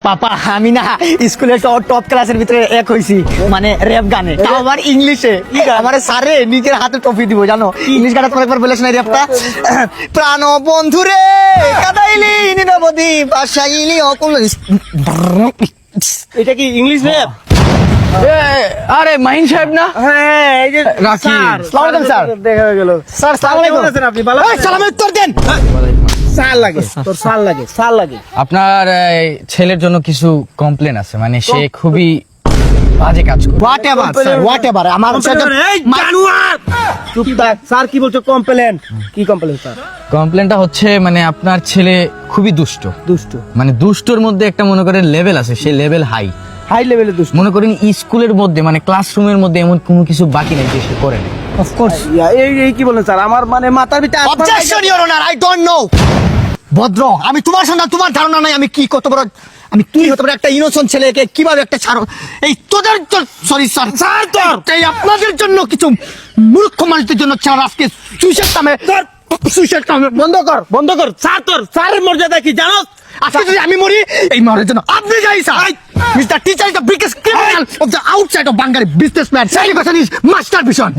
পাপা আমি না স্কুলে টপ ক্লাসের ভিতরে এক হইছি, মানে র্যাপ গানে, তাও আবার ইংলিশে। আমার স্যারে নিজের হাতে ট্রফি দিব, জানো? ইংলিশ গানটা তোমার একবার বলেছ না র্যাপটা? প্রাণ বন্ধু রে কাদাইলি নিরবধি ভাষাইলি অকুল। এটা কি ইংলিশ র্যাপ? আরে মাহিন সাহেব না? হ্যাঁ, এই যে রাখি। আসসালামু আলাইকুম স্যার। দেখা হয়ে গেল। স্যার সালাম আলাইকুম। কেমন আছেন আপনি? ভালো এই আছেন? সালামের উত্তর দেন। সাল লাগে, তোর সাল লাগে, সাল লাগে। আপনার ছেলের জন্য কিছু কমপ্লেন আছে, মানে সে খুবই বাজে কাজ করে। হোয়াট এভার আমার এই জানোয়ার! চুপ থাক। স্যার কি বলছো? কমপ্লেন? কি কমপ্লেন স্যার? কমপ্লেনটা হচ্ছে মানে আপনার ছেলে খুবই দুষ্ট, দুষ্ট, মানে দুষ্টর মধ্যে একটা মনে করেন লেভেল আছে, সেই লেভেল হাই। হাই লেভেলের দুষ্ট। মনে করেন স্কুলের মধ্যে মানে ক্লাসরুমের মধ্যে এমন কোনো কিছু বাকি নেই যে সে করে না। Of course. এই কি বলেন স্যার? আমার মানে মাথার ভিতরে objection your honour, I don't know. ভদ্র, আমি তোমার সন্তান, তোমার ধারণা নাই আমি কি কত বড়, আমি কি হতে পারে একটা ইনোসেন্ট ছেলেকে কিভাবে একটা ছাড়ো। এই তোদের সরি স্যার, স্যার তোর এই আপনাদের জন্য কিছু মূর্খ মানুষদের জন্য ছাড় আজকে সুইসাইড কামে সুইসাইড কামে বন্ধ কর, বন্ধ কর। স্যার তোর স্যারের মর্যাদা কি জানো? আজকে যদি আমি মরি এই মরার জন্য আপনি যাই sir. Mister teacher is the biggest criminal of the outside of Bangali businessman. Education is master vision.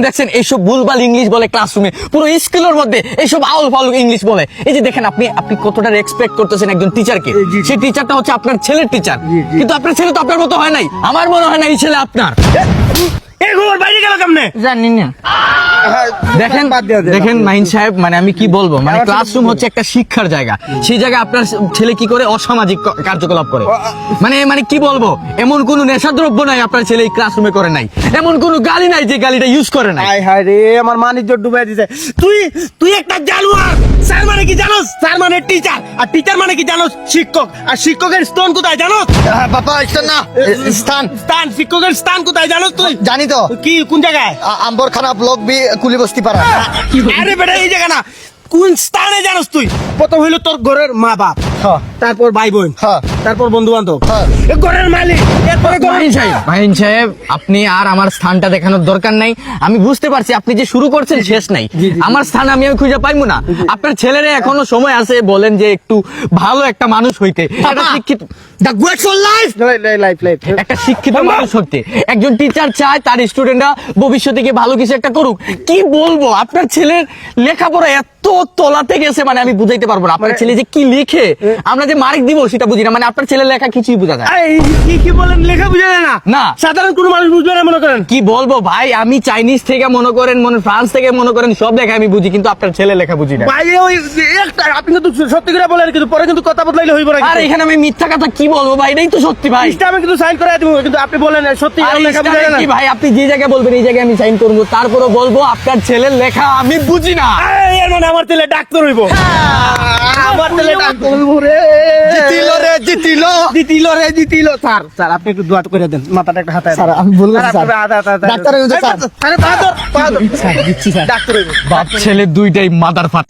দেখছেন এইসব ভুলভাল ইংলিশ বলে ক্লাসরুমে, পুরো স্কুলের মধ্যে এইসব আউল ফাউল ইংলিশ বলে। এই যে দেখেন আপনি কতটা রেসপেক্ট করতেছেন একজন টিচারকে। সেই টিচারটা হচ্ছে আপনার ছেলের টিচার, কিন্তু আপনার ছেলে তো আপনার মতো হয় নাই। আমার মনে হয় না এই ছেলে আপনার। এই ঘর বাইরে গেল কেমনে? জানি না। দেখেন মাহিন সাহেব, মানে আমি কি বলবো, মানে ক্লাসরুম হচ্ছে একটা শিক্ষার জায়গা, সেই জায়গায় আপনার ছেলে কি করে অসামাজিক কার্যকলাপ করে। মানে কি বলবো, এমন কোন নেশাদ্রব্য নাই আপনার ছেলে এই ক্লাসরুমে করে নাই, এমন কোন গালি নাই যে গালিটা ইউজ করে নাই। হায় হায় রে, আমার মান ইজ্জত ডুবাই দিছে। তুই একটা জানোয়ার। স্যার মানে কি জানোস? স্যার মানে টিচার, আর টিচার মানে কি জানোস? শিক্ষক। আর শিক্ষকের স্থান কোথায় জানোস? বাবা স্থান না, স্থান স্থান, শিক্ষকের স্থান কোথায় জানোস তুই? জানি তো। কি কোন জায়গায়? আম্বরখানা ব্লক বি কুলিবস্তি পাড়া। আরে বেটা, এই জায়গা না, কোন স্থানে জানোস তুই? প্রথম হইলো তোর ঘরের মা বাপ, হ্যাঁ। তারপর ভাই বোন, হ্যাঁ। তারপর বন্ধু বান্ধব, হ্যাঁ। ঘরের মালিক, এরপরে মাহিন সাহেব, আপনি আর আমার স্থানটা দেখানোর দরকার নাই। আমি বুঝতে পারছি আপনি যে শুরু করছেন শেষ নাই। আমার স্থান আমি খুঁজে পাইবো না। আপনার ছেলেরা এখনো সময় আছে, বলেন যে একটু ভালো একটা মানুষ হইতে, একটা শিক্ষিত, দ্য গ্রেটফুল লাইফ। একটা শিক্ষিত মানুষ হতে। একজন টিচার চায় তার স্টুডেন্টরা ভবিষ্যতে গিয়ে ভালো কিছু একটা করুক। কি বলবো, আপনার ছেলের লেখাপড়া এত তলাতে গেছে, মানে আমি বুঝাইতে পারবো না। আপনার ছেলে যে কি লিখে, আমরা যে মার্ক দিব সেটা বুঝি না। মানে আপনার ছেলের লেখা কিছুই বোঝা যায় কি বলেন? লেখা বুঝে না? না। সাধারণ কোনো মানুষ বুঝবে না মনে করেন? কি বলবো ভাই, আমি চাইনিজ থেকে মনে করেন, ফ্রান্স থেকে মনে করেন, সব লেখা আমি বুঝি, কিন্তু আপনার ছেলে লেখা বুঝি না। ভাই ওই একটা আপনি কিন্তু সত্যি করে বলেন, কিন্তু পরে কিন্তু কথা বদলাইলে হইব না। আর এখানে আমি মিথ্যা কথা কি বলবো ভাই, এটাই তো সত্যি ভাই। আমি কিন্তু সাইন করে দিব, কিন্তু আপনি বলেন সত্যি আর লেখা বুঝে না? কি ভাই, আপনি যে জায়গায় বলবেন এই জায়গায় আমি সাইন করবো, তারপরে বলবো আপনার ছেলের লেখা আমি বুঝি না। এর মানে আমার ছেলে ডাক্তার হইব। আমার ছেলে ডাক্তার হইব রে। জিতিল। স্যার আপনি একটু দোয়া করে দেন, মাথাটা একটা হাতে। স্যার আমি বললাম স্যার, ডাক্তার হইব স্যার। আরে পা ধর। স্যার দিচ্ছি স্যার। ডাক্তার হইব। বাপ ছেলে দুইটাই মাদার ফাট।